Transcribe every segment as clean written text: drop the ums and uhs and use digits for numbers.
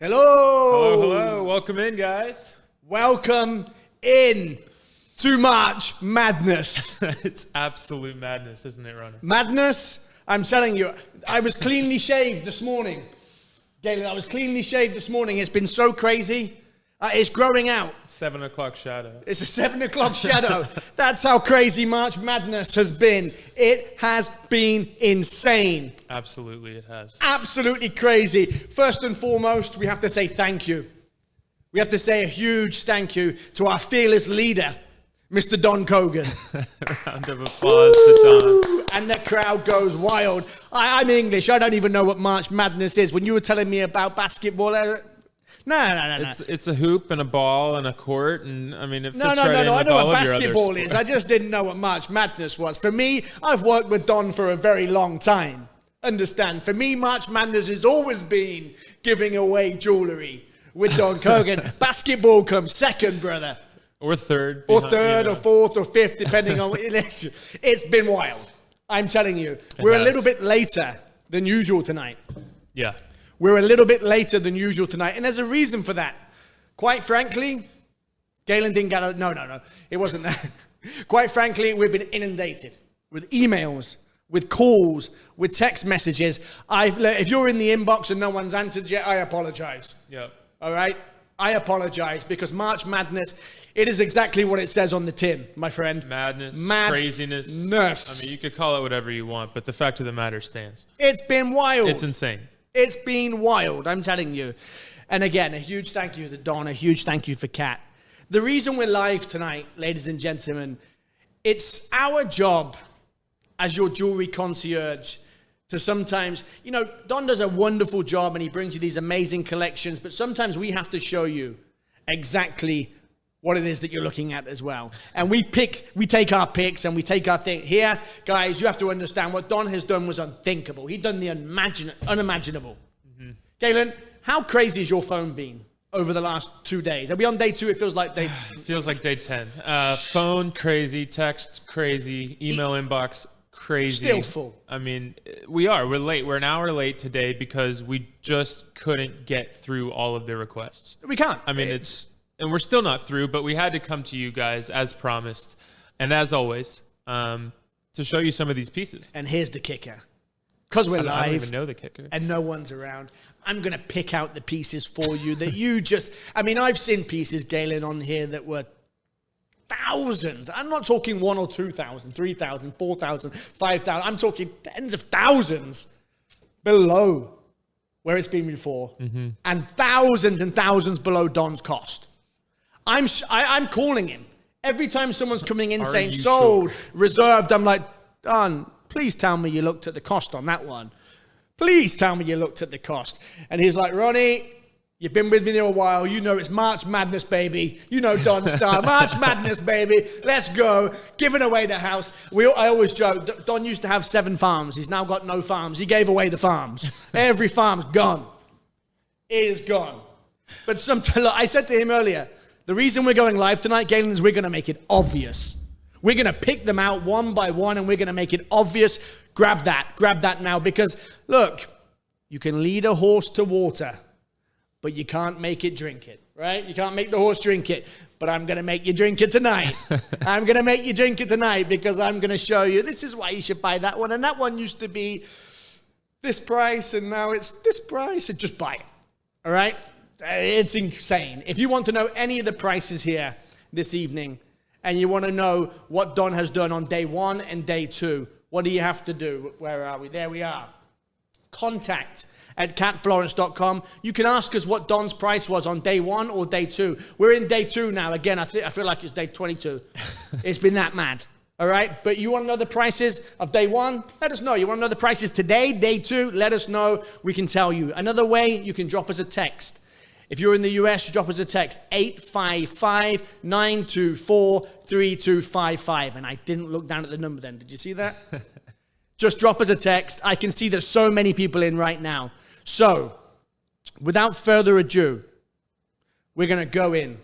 Hello. Hello, hello. Welcome in, guys. Welcome in to March Madness. It's absolute madness, isn't it, Ronnie? Madness, I'm telling you, I was cleanly shaved this morning. Galen, I was cleanly shaved this morning. It's been so crazy. It's growing out. 7 o'clock shadow. It's a 7 o'clock shadow. That's how crazy March Madness has been. It has been insane. Absolutely, it has. Absolutely crazy. First and foremost, we have to say thank you. We have to say a huge thank you to our fearless leader, Mr. Don Kogan. Round of applause to Don. And the crowd goes wild. I'm English. I don't even know what March Madness is. When you were telling me about basketball, no. It's a hoop and a ball and a court, and I mean, it fits No. right in I with know all what of your basketball other is. sports. I just didn't know what March Madness was. For me, I've worked with Don for a very long time. Understand? For me, March Madness has always been giving away jewelry with Don Kogan. Basketball comes second, brother. Or third. Or behind, third, you know. or fourth, or fifth, depending on what it is. It's been wild. I'm telling you. We're a has. little bit later than usual tonight. Yeah. We're a little bit later than usual tonight. And there's a reason for that. Quite frankly, Galen didn't get a... No. It wasn't that. Quite frankly, we've been inundated with emails, with calls, with text messages. If you're in the inbox and no one's answered yet, I apologize. Yeah. All right? I apologize because March Madness, it is exactly what it says on the tin, my friend. Madness, Madness. craziness. I mean, you could call it whatever you want, but the fact of the matter stands. It's been wild. It's insane. It's been wild, I'm telling you. And again, a huge thank you to Don, a huge thank you for Kat. The reason we're live tonight, ladies and gentlemen, it's our job as your jewelry concierge to sometimes, Don does a wonderful job and he brings you these amazing collections, but sometimes we have to show you exactly what it is that you're looking at as well. And we take our picks and we take our thing. Here, guys, you have to understand what Don has done was unthinkable. He'd done the unimaginable. Mm-hmm. Galen, how crazy has your phone been over the last 2 days? Are we on day 2? It feels like day... It feels like day 10. Phone, crazy. Text, crazy. Email inbox, crazy. Still full. I mean, we're late. We're an hour late today because we just couldn't get through all of the requests. We can't. I mean, and we're still not through, but we had to come to you guys as promised. And as always, to show you some of these pieces. And here's the kicker. Because we're live. I don't even know the kicker. And no one's around. I'm going to pick out the pieces for you that you just... I mean, I've seen pieces, Galen, on here that were thousands. I'm not talking 1,000 or 2,000, 3,000, 4,000, 5,000. I'm talking tens of thousands below where it's been before. Mm-hmm. And thousands below Don's cost. I'm calling him. Every time someone's coming in saying sold, reserved, I'm like, Don, please tell me you looked at the cost on that one. Please tell me you looked at the cost. And he's like, Ronnie, you've been with me there a while. You know it's March Madness, baby. You know Don Star. March Madness, baby. Let's go. Giving away the house. I always joke, Don used to have 7 farms. He's now got no farms. He gave away the farms. Every farm's gone. It is gone. But look, I said to him earlier, the reason we're going live tonight, Galen, is we're going to make it obvious. We're going to pick them out one by one, and we're going to make it obvious. Grab that now, because, look, you can lead a horse to water, but you can't make it drink it, right? You can't make the horse drink it, but I'm going to make you drink it tonight. I'm going to make you drink it tonight because I'm going to show you this is why you should buy that one, and that one used to be this price, and now it's this price, and just buy it, all right? It's insane. If you want to know any of the prices here this evening, and you want to know what Don has done on day 1 and day 2, what do you have to do? Where are we? There we are. contact@catflorence.com. You can ask us what Don's price was on day 1 or day 2. We're in day 2 now. Again, I feel like it's day 22. It's been that mad. All right? But you want to know the prices of day 1? Let us know. You want to know the prices today, day 2? Let us know. We can tell you. Another way, you can drop us a text. If you're in the US, drop us a text, 855-924-3255. And I didn't look down at the number then. Did you see that? Just drop us a text. I can see there's so many people in right now. So, without further ado, we're going to go in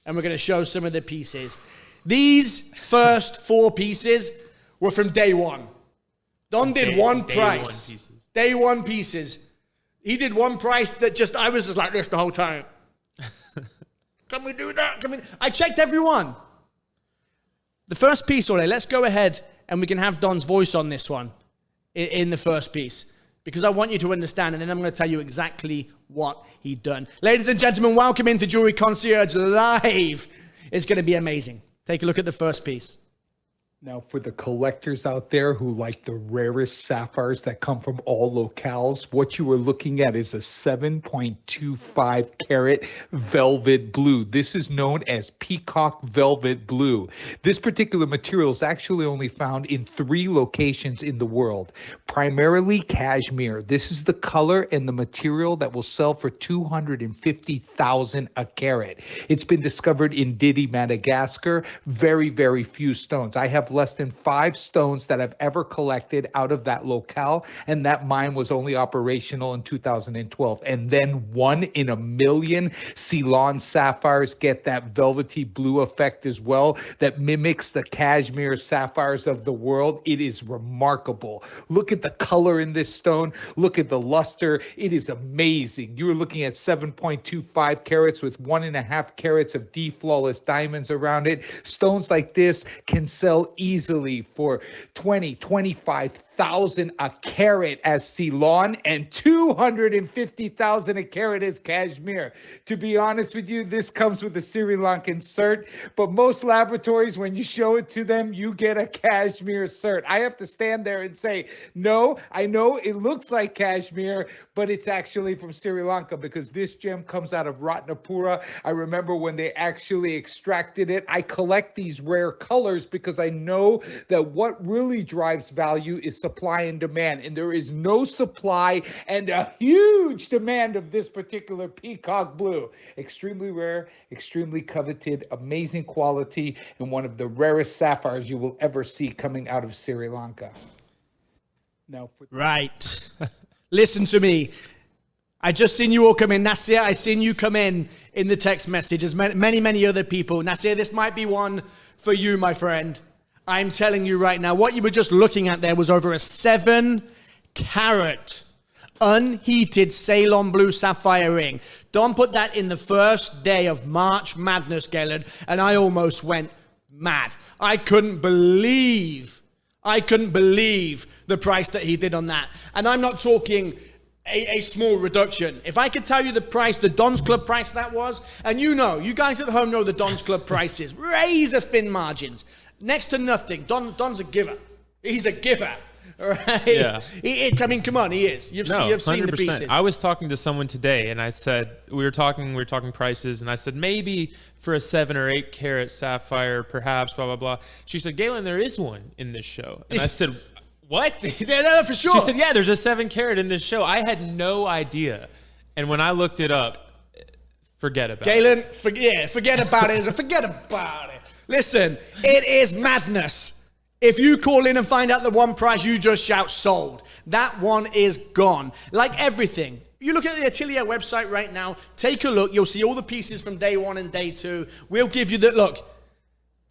and we're going to show some of the pieces. These first 4 pieces were from day 1. Don did one price. Day one pieces. He did one price that I was just like this the whole time. Can we do that? I checked everyone. The first piece, Ole, let's go ahead and we can have Don's voice on this one in the first piece. Because I want you to understand, and then I'm going to tell you exactly what he'd done. Ladies and gentlemen, welcome into Jewelry Concierge Live. It's going to be amazing. Take a look at the first piece. Now, for the collectors out there who like the rarest sapphires that come from all locales, what you are looking at is a 7.25 carat velvet blue. This is known as peacock velvet blue. This particular material is actually only found in 3 locations in the world, primarily cashmere. This is the color and the material that will sell for $250,000 a carat. It's been discovered in Didi, Madagascar. Very, very few stones. I have less than 5 stones that I've ever collected out of that locale, and that mine was only operational in 2012. And then 1 in a million Ceylon sapphires get that velvety blue effect as well that mimics the cashmere sapphires of the world. It is remarkable. Look at the color in this stone. Look at the luster. It is amazing. You're looking at 7.25 carats with 1.5 carats of D-flawless diamonds around it. Stones like this can sell easily for 25,000 a carat as Ceylon and 250,000 a carat as cashmere. To be honest with you, this comes with a Sri Lankan cert, but most laboratories, when you show it to them, you get a cashmere cert. I have to stand there and say, no, I know it looks like cashmere, but it's actually from Sri Lanka because this gem comes out of Ratnapura. I remember when they actually extracted it. I collect these rare colors because I know that what really drives value is supply and demand, and there is no supply and a huge demand of this particular peacock blue. Extremely rare, extremely coveted, amazing quality, and one of the rarest sapphires you will ever see coming out of Sri Lanka. Now, Right. Listen to me. I just seen you all come in. Nasir, I seen you come in the text messages. Many other people. Nasir, this might be one for you, my friend. I'm telling you right now, what you were just looking at there was over a 7-carat unheated Ceylon blue sapphire ring. Don put that in the first day of March Madness, Galen, and I almost went mad. I couldn't believe the price that he did on that. And I'm not talking a small reduction. If I could tell you the price, the Don's Club price that was, and you guys at home know the Don's Club prices, razor thin margins, next to nothing. Don's a giver. He's a giver. Right? Yeah. I mean, come on, he is. You've seen the pieces. I was talking to someone today, and I said we were talking prices, and I said maybe for a 7 or 8 carat sapphire, perhaps, blah blah blah. She said, Galen, there is one in this show, and I said, what? No, for sure. She said, yeah, there's a 7 carat in this show. I had no idea, and when I looked it up, forget about Galen, it. Forget about it. Forget about it. Listen, it is madness. If you call in and find out the one price, you just shout sold. That one is gone. Like everything. You look at the Atelier website right now, take a look. You'll see all the pieces from day 1 and day 2. We'll give you the look.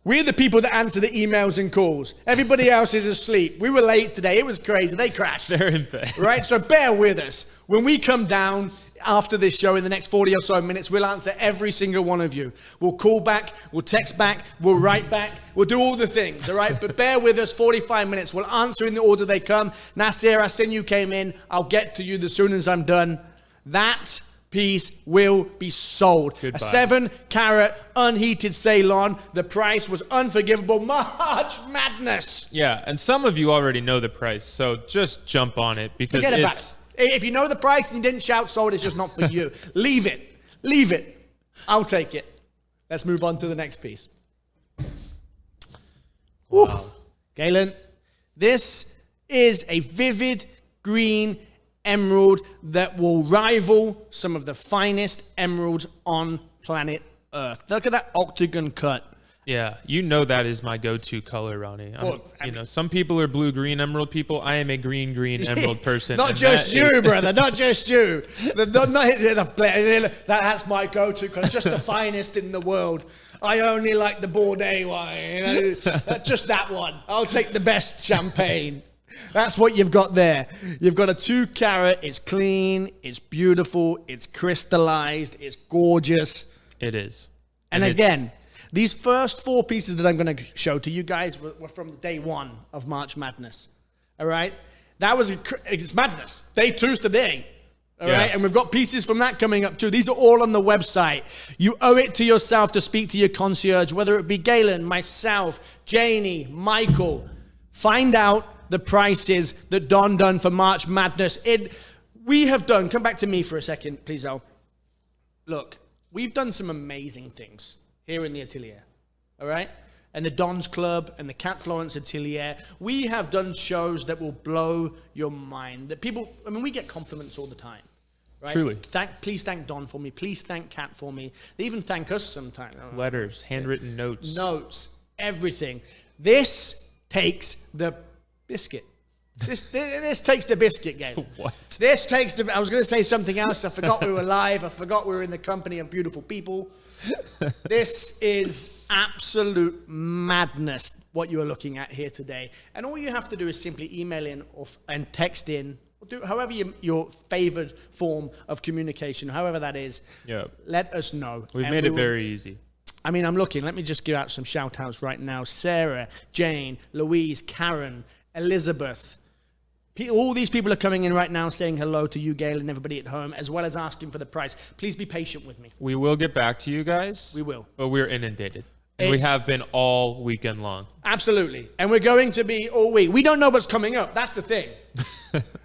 We're the people that answer the emails and calls. Everybody else is asleep. We were late today. It was crazy. They crashed. They're in bed. Right? So bear with us. When we come down after this show in the next 40 or so minutes, we'll answer every single one of you. We'll call back, we'll text back, we'll write back, we'll do all the things, all right? But bear with us, 45 minutes. We'll answer in the order they come. Nasir, I seen you came in. I'll get to you as soon as I'm done. That piece will be sold. Goodbye. A 7-carat unheated Ceylon. The price was unforgivable. March Madness. Yeah, and some of you already know the price, so just jump on it because Forget about it. If you know the price and you didn't shout sold, it's just not for you. Leave it. I'll take it. Let's move on to the next piece. Wow. Galen, this is a vivid green emerald that will rival some of the finest emeralds on planet Earth. Look at that octagon cut. Yeah, you know that is my go-to color, Ronnie. Some people are blue-green emerald people. I am a green emerald person. Not just you, brother. Not just you. That's my go-to because just the finest in the world. I only like the Bordeaux wine. Just that one. I'll take the best champagne. That's what you've got there. You've got a 2-carat. It's clean. It's beautiful. It's crystallized. It's gorgeous. It is. And again, these first 4 pieces that I'm going to show to you guys were from day 1 of March Madness. All right? It's madness. Day 2's today. All right? And we've got pieces from that coming up too. These are all on the website. You owe it to yourself to speak to your concierge, whether it be Galen, myself, Janie, Michael. Find out the prices that Don done for March Madness. We have done, come back to me for a second, please, Al. Look, we've done some amazing things here in the Atelier, all right? And the Don's Club and the Cat Florence Atelier. We have done shows that will blow your mind. That people, I mean, we get compliments all the time, right? Truly. Please thank Don for me. Please thank Cat for me. They even thank us sometimes. Letters, handwritten notes. Notes, everything. This takes the biscuit. This takes the biscuit, Gabe. What? This takes the... I was going to say something else. I forgot we were live. I forgot we were in the company of beautiful people. This is absolute madness, what you are looking at here today. And all you have to do is simply email in and text in, or do however your favored form of communication, however that is. Yep. Let us know. We've made it very easy. I mean, I'm looking. Let me just give out some shout-outs right now. Sarah, Jane, Louise, Karen, Elizabeth. All these people are coming in right now saying hello to you, Gail, and everybody at home, as well as asking for the price. Please be patient with me. We will get back to you guys. We will. But we're inundated. And we have been all weekend long. Absolutely. And we're going to be all week. We don't know what's coming up. That's the thing.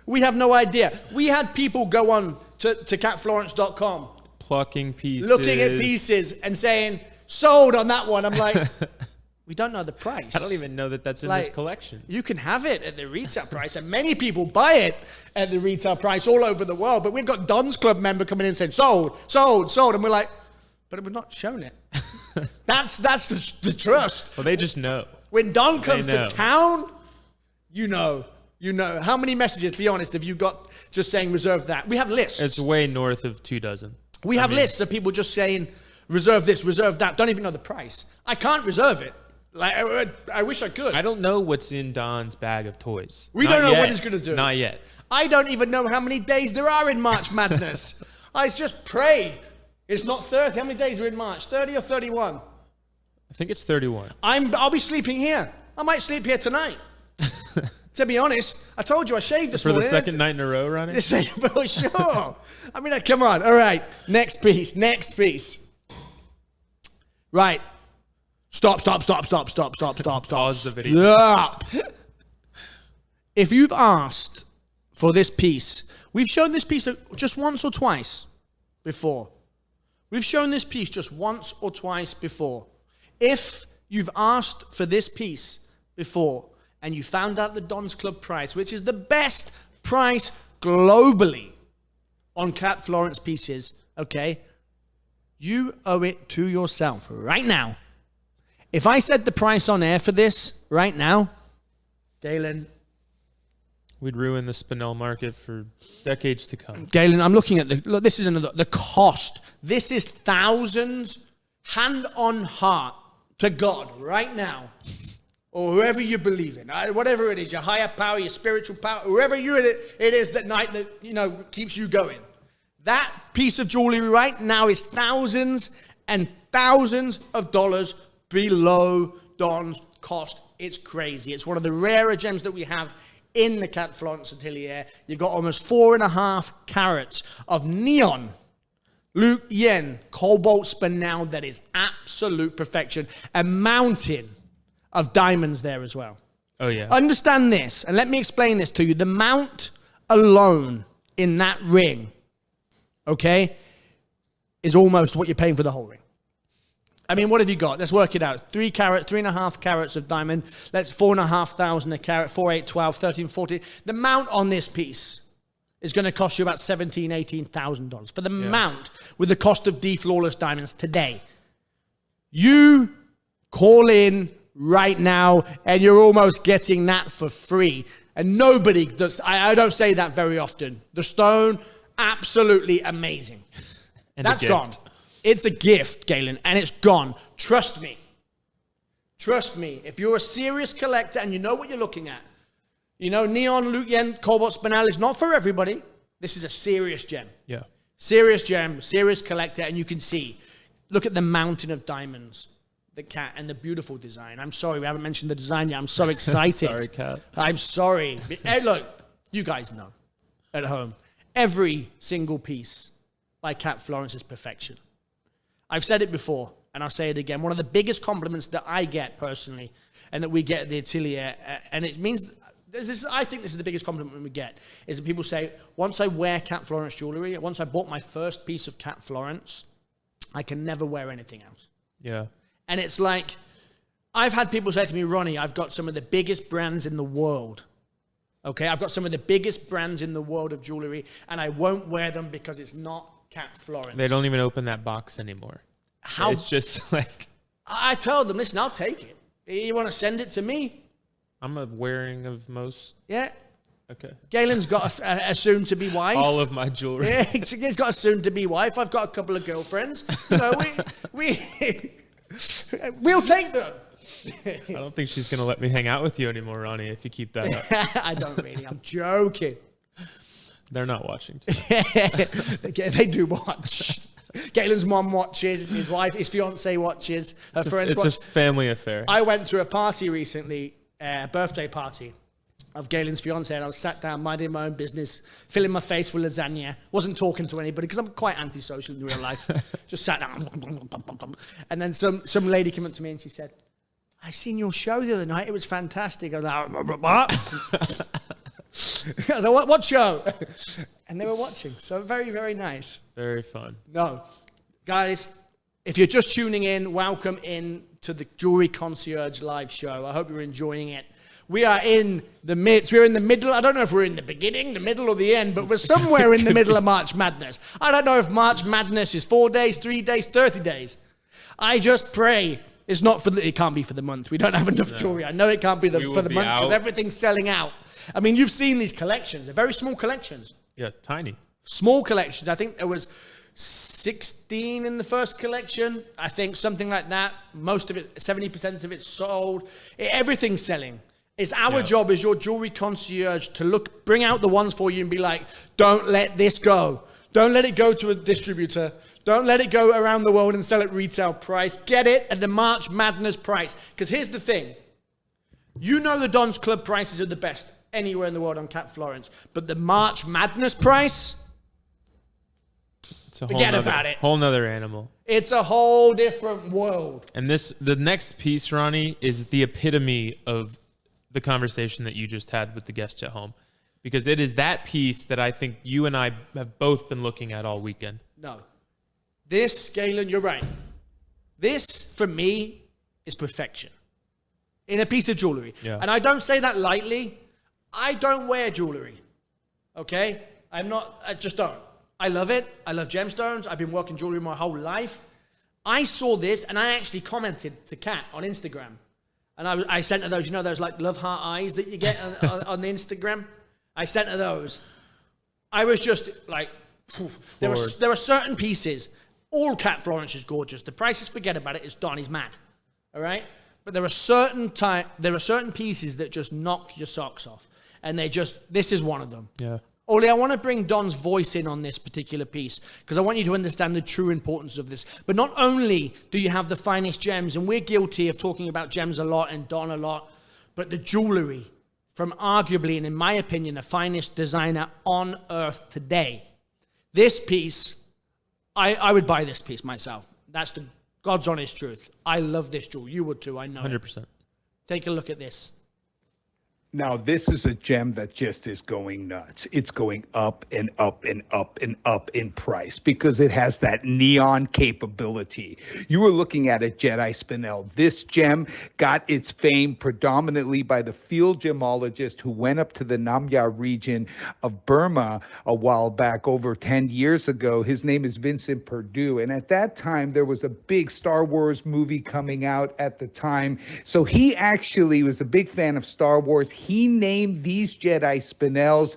We have no idea. We had people go on to catflorence.com. Plucking pieces. Looking at pieces and saying, sold on that one. I'm like... We don't know the price. I don't even know that that's in this collection. You can have it at the retail price, and many people buy it at the retail price all over the world. But we've got Don's Club member coming in saying, sold, sold, sold. And we're like, but we're not shown it. That's the trust. Well, they just know. When Don comes to town, you know. How many messages, be honest, have you got just saying reserve that? We have lists. It's way north of 24. We have lists of people just saying, reserve this, reserve that. Don't even know the price. I can't reserve it. Like I wish I could. I don't know what's in Don's bag of toys. We don't know what he's going to do. Not yet. I don't even know how many days there are in March Madness. I just pray it's not 30. How many days are in March? 30 or 31? I think it's 31. I'll be sleeping here. I might sleep here tonight. To be honest, I told you I shaved this morning. For the second night in a row running? For sure. I mean, come on. All right. Next piece. Right. Stop. Pause the video. Stop. If you've asked for this piece, we've shown this piece just once or twice before. We've shown this piece just once or twice before. If you've asked for this piece before and you found out the Don's Club price, which is the best price globally on Cat Florence pieces, okay, you owe it to yourself right now. If I said the price on air for this right now, Galen. We'd ruin the Spinel market for decades to come. Galen, I'm looking at this is the cost. This is thousands, hand on heart to God right now, or whoever you believe in, whatever it is, your higher power, your spiritual power, whoever it is that night that, keeps you going. That piece of jewelry right now is thousands and thousands of dollars below Don's cost. It's crazy. It's one of the rarer gems that we have in the Cat Florence Atelier. You've got almost 4.5 carats of neon Luke Yen cobalt spinel that is absolute perfection. A mountain of diamonds there as well. Oh, yeah. Understand this, and let me explain this to you. The mount alone in that ring, okay, is almost what you're paying for the whole ring. I mean, what have you got? Let's work it out. 3.5 carats of diamond. That's 4,500 a carat. 4, 8, 12, 13, 14. The mount on this piece is going to cost you about $17,000, $18,000 for the mount with the cost of D Flawless diamonds today. You call in right now, and you're almost getting that for free. And nobody does. I don't say that very often. The stone, absolutely amazing. That's gone. It's a gift, Galen, and it's gone. Trust me. Trust me. If you're a serious collector and you know what you're looking at, You know, neon Lucian cobalt spinel is not for everybody. This is a serious gem. Yeah. Serious gem, serious collector, and you can see, look at the mountain of diamonds, the cat, and the beautiful design. I'm sorry, we haven't mentioned the design yet. I'm so excited. Sorry, Cat. I'm sorry. Hey, look, you guys know at home, every single piece by Cat Florence is perfection. I've said it before, and I'll say it again. One of the biggest compliments that I get personally, and that we get at the atelier, and it means... I think this is the biggest compliment we get, is that people say, once I wear Cat Florence jewelry, once I bought my first piece of Cat Florence, I can never wear anything else. Yeah. And it's like, I've had people say to me, Ronnie, I've got some of the biggest brands in the world. Okay, I've got some of the biggest brands in the world of jewelry, and I won't wear them because it's not Cat Florence. They don't even open that box anymore. How? It's just like... I told them, listen, I'll take it. You want to send it to me? I'm a wearing of most... Yeah. Okay. Galen's got a soon-to-be wife. All of my jewelry. Yeah, he's got a soon-to-be wife. I've got a couple of girlfriends. You know, we'll take them. I don't think she's going to let me hang out with you anymore, Ronnie, if you keep that up. I don't really. I'm joking. They're not watching today. They do watch. Galen's mom watches. His wife, his fiance watches. Her friends watch. It's a family affair. I went to a party recently, a birthday party of Galen's fiance, and I was sat down minding my own business, filling my face with lasagna. Wasn't talking to anybody because I'm quite antisocial in real life. Just sat down. And then some lady came up to me and she said, I seen your show the other night. It was fantastic. I was like, what? I was like, what show? And they were watching. So very, very nice. Very fun. No. Guys, if you're just tuning in, welcome in to the Jewelry Concierge live show. I hope you're enjoying it. We are in the midst. We're in the middle. I don't know if we're in the beginning, the middle, or the end, but we're somewhere in the middle of March Madness. I don't know if March Madness is 4 days, 3 days, 30 days. I just pray it's not for it can't be for the month. We don't have enough jewelry. I know it can't be for the month because everything's selling out. I mean, you've seen these collections. They're very small collections. Yeah, tiny. Small collections. I think there was 16 in the first collection. I think something like that. Most of it, 70% of it's sold. Everything's selling. It's our job as your jewelry concierge to bring out the ones for you and be like, don't let this go. Don't let it go to a distributor. Don't let it go around the world and sell at retail price. Get it at the March Madness price. Because here's the thing. You know the Don's Club prices are the best anywhere in the world on Cat Florence. But the March Madness price, forget about it. Whole nother animal. It's a whole different world. And the next piece, Ronnie, is the epitome of the conversation that you just had with the guests at home. Because it is that piece that I think you and I have both been looking at all weekend. No. This, Galen, you're right. This, for me, is perfection. In a piece of jewelry. Yeah. And I don't say that lightly. I don't wear jewelry. Okay? I just don't. I love it. I love gemstones. I've been working jewelry my whole life. I saw this and I actually commented to Kat on Instagram. And I sent her those, those like love heart eyes that you get on the Instagram. I sent her those. I was just like, there are certain pieces. All Cat Florence is gorgeous. The prices, forget about it. It's done. He's mad. All right? But there are certain pieces that just knock your socks off. And this is one of them. Yeah. Oli, I want to bring Don's voice in on this particular piece because I want you to understand the true importance of this. But not only do you have the finest gems, and we're guilty of talking about gems a lot and Don a lot, but the jewelry from arguably, and in my opinion, the finest designer on earth today. This piece, I would buy this piece myself. That's the God's honest truth. I love this jewelry. You would too, I know. 100%. Take a look at this. Now, this is a gem that just is going nuts. It's going up and up and up and up in price because it has that neon capability. You were looking at a Jedi Spinel. This gem got its fame predominantly by the field gemologist who went up to the Namgyal region of Burma a while back, over 10 years ago. His name is Vincent Perdue. And at that time, there was a big Star Wars movie coming out at the time. So he actually was a big fan of Star Wars. He named these Jedi Spinels,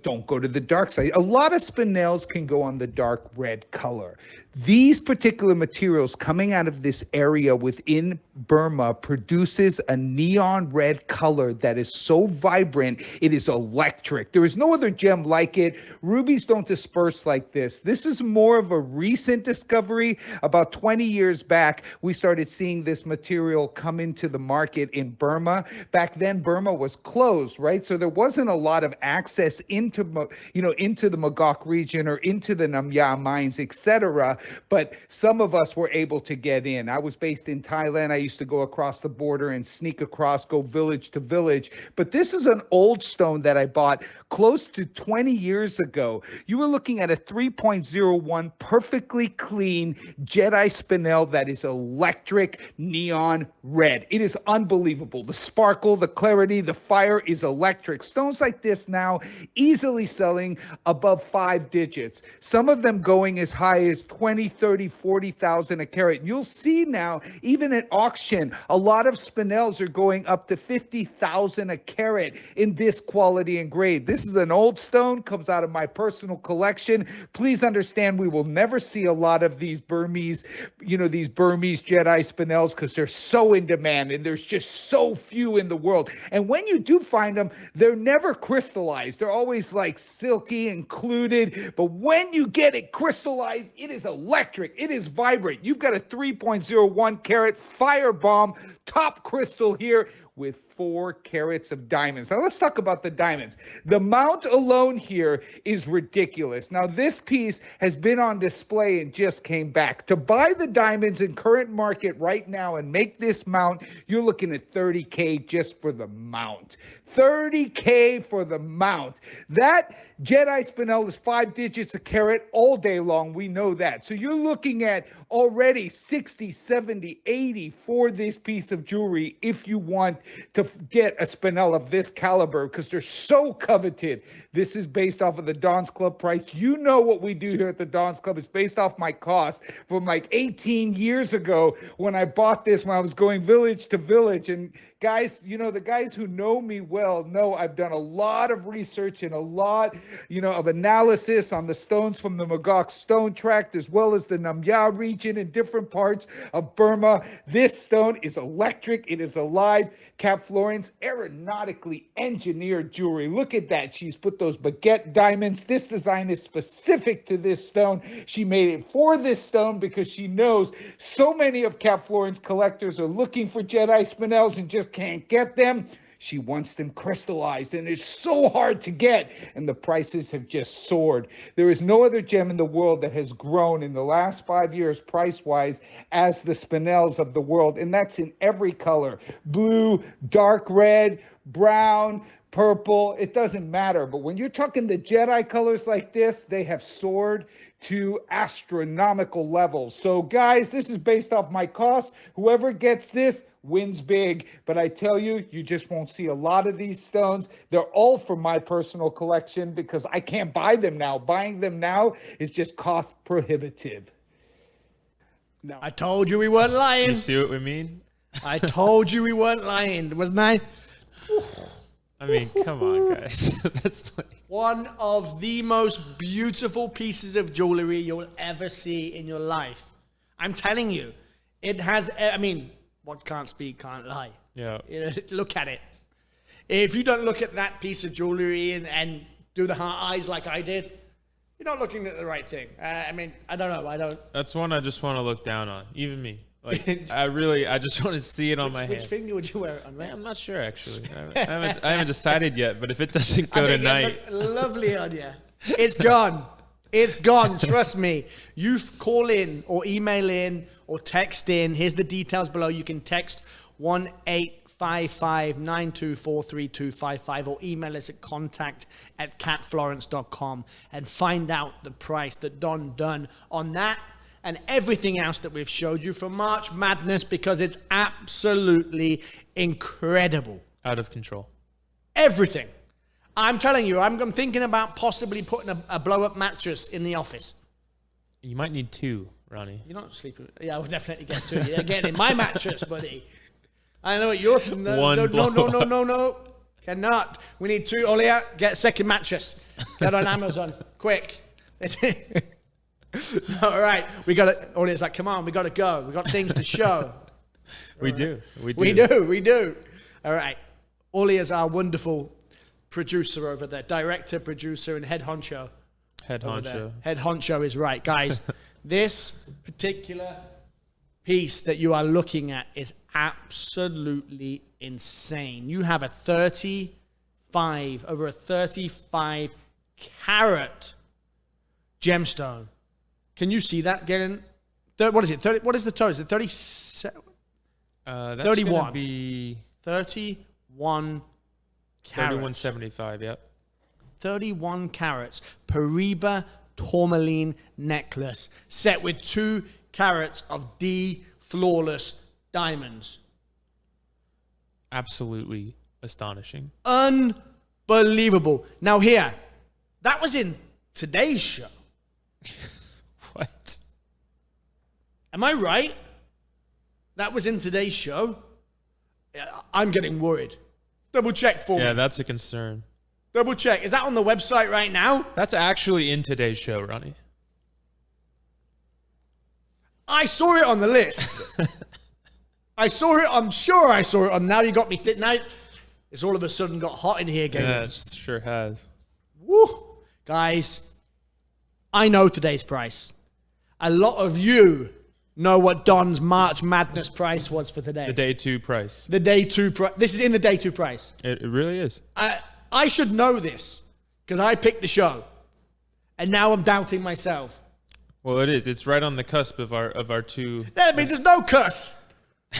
don't go to the dark side. A lot of spinels can go on the dark red color. These particular materials coming out of this area within Burma produces a neon red color that is so vibrant, it is electric. There is no other gem like it. Rubies don't disperse like this. This is more of a recent discovery. About 20 years back, we started seeing this material come into the market in Burma. Back then, Burma was closed, right? So there wasn't a lot of access into the Magok region or into the Namya mines, etc. But some of us were able to get in. I was based in Thailand. I used to go across the border and sneak across, go village to village. But this is an old stone that I bought close to 20 years ago. You were looking at a 3.01 perfectly clean Jedi spinel that is electric neon red. It is unbelievable. The sparkle, the clarity, the fire is electric. Stones like this now easily selling above 5 digits. Some of them going as high as 20, 30, 40,000 a carat. You'll see now, even at auction, a lot of spinels are going up to 50,000 a carat in this quality and grade. This is an old stone, comes out of my personal collection. Please understand, we will never see a lot of these Burmese Jedi spinels because they're so in demand and there's just so few in the world. And when you do find them, they're never crystallized. They're always like silky, included. But when you get it crystallized, it is electric. It is vibrant. You've got a 3.01 carat firebomb top crystal here with 4 carats of diamonds. Now let's talk about the diamonds. The mount alone here is ridiculous. Now this piece has been on display and just came back. To buy the diamonds in current market right now and make this mount, you're looking at $30K just for the mount. $30K for the mount. That Jedi spinel is 5 digits a carat all day long. We know that. So you're looking at already 60, 70, 80 for this piece of jewelry if you want to get a spinel of this caliber because they're so coveted. This is based off of the Don's Club price. You know what we do here at the Don's Club. It's based off my cost from like 18 years ago when I bought this when I was going village to village. And guys, the guys who know me well know I've done a lot of research and a lot, of analysis on the stones from the Magok Stone Tract as well as the Namya region in different parts of Burma. This stone is electric. It is alive. Cap Florence, aeronautically engineered jewelry. Look at that. She's put those baguette diamonds. This design is specific to this stone. She made it for this stone because she knows so many of Cap Florence collectors are looking for Jedi spinels and just can't get them. She wants them crystallized, and it's so hard to get, and the prices have just soared. There is no other gem in the world that has grown in the last 5 years price-wise as the spinels of the world, and that's in every color. Blue, dark red, brown, purple, it doesn't matter. But when you're talking the Jedi colors like this, they have soared to astronomical levels. So guys, this is based off my cost. Whoever gets this wins big. But I tell you, you just won't see a lot of these stones. They're all from my personal collection because I can't buy them now. Buying them now is just cost prohibitive. No. I told you we weren't lying. You see what we mean? I told you we weren't lying, wasn't I? I mean, come on, guys. That's like one of the most beautiful pieces of jewelry you'll ever see in your life. I'm telling you, it has, what can't speak, can't lie. Yeah. Look at it. If you don't look at that piece of jewelry and do the heart eyes like I did, you're not looking at the right thing. I don't know. That's one I just want to look down on. Even me. Like, I just want to see it on my hand. Which finger would you wear it on, right? I'm not sure, actually. I haven't decided yet, but if it doesn't go tonight. Lovely on you. It's gone. It's gone. Trust me. You call in or email in or text in. Here's the details below. You can text 1-855-924-3255 or email us at contact@catflorence.com and find out the price that Don done on that and everything else that we've showed you for March Madness because it's absolutely incredible. Out of control. Everything. I'm telling you, I'm thinking about possibly putting a blow-up mattress in the office. You might need 2, Ronnie. You're not sleeping. Yeah, I would definitely get 2. Yeah, get in my mattress, buddy. I know what you're thinking. No. Cannot. We need 2. Olia, get a second mattress. Get on Amazon. Quick. All right. We got to, Olia's like, come on, we got to go. We got things to show. We do. We do. We do. All right. Olia's our wonderful producer over there. Director, producer, and head honcho. Head honcho. Head honcho is right. Guys, this particular piece that you are looking at is absolutely insane. You have over a 35 carat gemstone. Can you see that, Garen? What is it? 30, what is the toe? Is it 37? That's 31. Gonna be 31 carats. 31.75, yep. 31 carats. Pariba tourmaline necklace set with 2 carats of D flawless diamonds. Absolutely astonishing. Unbelievable. Now here, that was in today's show. What? Am I right? That was in today's show? I'm getting worried. Double check for me. Yeah, that's a concern. Double check. Is that on the website right now? That's actually in today's show, Ronnie. I saw it on the list. I saw it. I'm sure I saw it on. Now you got me. Now it's all of a sudden got hot in here, Gabe. Yeah, it sure has. Woo. Guys, I know today's price. A lot of you know what Don's March Madness price was for today. The day 2 price. The day 2 price. This is in the day 2 price. It really is. I should know this because I picked the show. And now I'm doubting myself. Well, it is. It's right on the cusp of our 2. I mean, there's no cuss.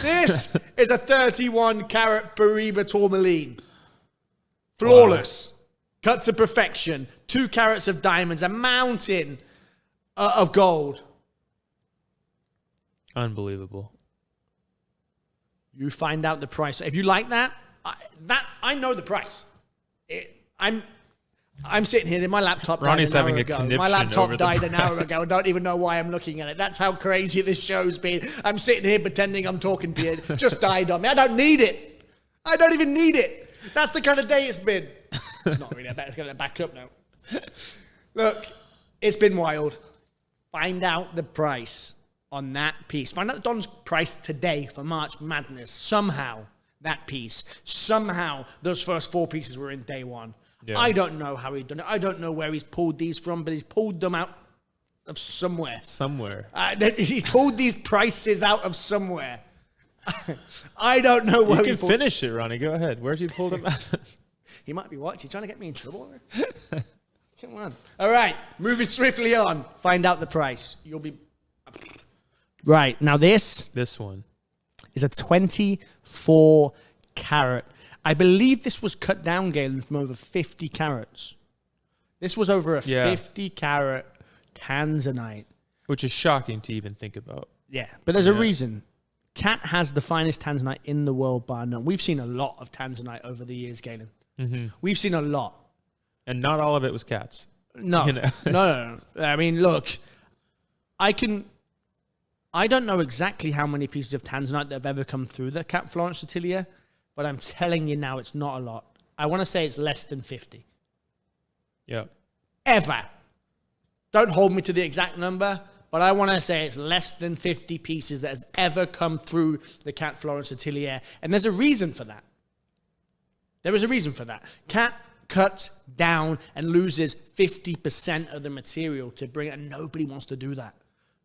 This is a 31 carat Pariba tourmaline. Flawless. Wow. Cut to perfection. 2 carats of diamonds. A mountain of gold. Unbelievable. You find out the price. If you like that, I know the price. I'm sitting here. My laptop died Ronnie's an hour having a ago. conniption My laptop over died the an hour price. ago. I don't even know why I'm looking at it. That's how crazy this show's been. I'm sitting here pretending I'm talking to you. It just died on me. I don't need it. I don't even need it. That's the kind of day it's been. It's not really. I better get it back up now. Look, it's been wild. Find out the price on that piece. Find out Don's price today for March Madness. Somehow, that piece. Somehow, those first 4 pieces were in day 1. Yeah. I don't know how he's done it. I don't know where he's pulled these from, but he's pulled them out of somewhere. He's pulled these prices out of somewhere. I don't know where you can finish it, Ronnie. Go ahead. Where's he pulled them out? He might be watching. Trying to get me in trouble. Come on. All right. Moving swiftly on. Find out the price. You'll be... Right. Now this one is a 24 carat. I believe this was cut down, Galen, from over 50 carats. This was over a 50 carat tanzanite. Which is shocking to even think about. Yeah, but there's a reason. Cat has the finest tanzanite in the world bar none. We've seen a lot of tanzanite over the years, Galen. Mm-hmm. We've seen a lot. And not all of it was Cat's. No. You know? No. I mean, look, I don't know exactly how many pieces of tanzanite that have ever come through the Cat Florence atelier, but I'm telling you now, it's not a lot. I want to say it's less than 50. Yeah. Ever. Don't hold me to the exact number, but I want to say it's less than 50 pieces that has ever come through the Cat Florence atelier. And there's a reason for that. There is a reason for that. Cat cuts down and loses 50% of the material to bring it, and nobody wants to do that.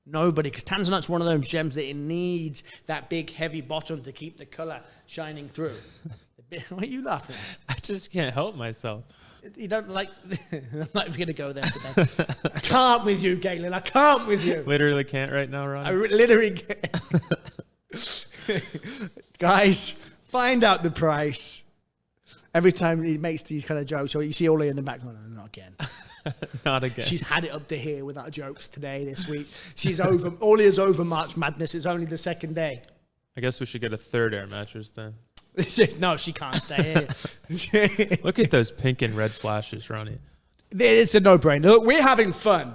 Nobody, because tanzanite's one of those gems that it needs that big, heavy bottom to keep the color shining through. What are you laughing at? I just can't help myself. You don't like... I'm not even going to go there today. I can't with you, Galen. I can't with you. Literally can't right now, Ron. I literally can't. Guys, find out the price. Every time he makes these kind of jokes, so you see Ollie in the background. No, not again. Not again. She's had it up to here with our jokes today, this week. She's over. Ollie is over March Madness. It's only the second day. I guess we should get a third air mattress then. No, she can't stay here. Look at those pink and red flashes, Ronnie. It's a no-brainer. Look, we're having fun.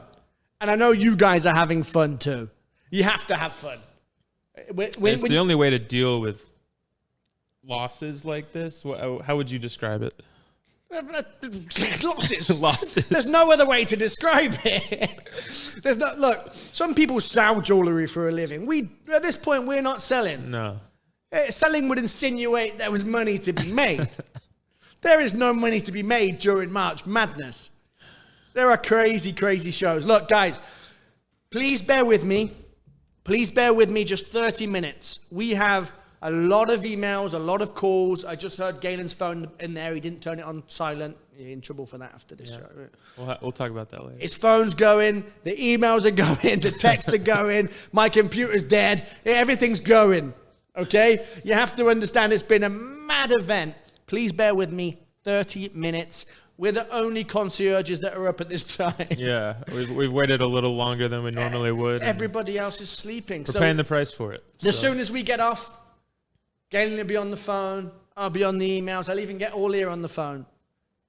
And I know you guys are having fun too. You have to have fun. It's the only way to deal with losses like this? How would you describe it? Losses. Losses. There's no other way to describe it. There's no look. Some people sell jewelry for a living. At this point we're not selling. No. Selling would insinuate there was money to be made. There is no money to be made during March Madness. There are crazy, crazy shows. Look, guys, please bear with me. Please bear with me just 30 minutes. We have a lot of emails, a lot of calls. I just heard Galen's phone in there. He didn't turn it on silent. You're in trouble for that after this show. We'll talk about that later. His phone's going. The emails are going. The texts are going. My computer's dead. Everything's going. Okay? You have to understand it's been a mad event. Please bear with me. 30 minutes. We're the only concierges that are up at this time. Yeah, we've waited a little longer than we normally would. Everybody else is sleeping. We're paying the price for it. As soon as we get off, Galen will be on the phone. I'll be on the emails. I'll even get all here on the phone.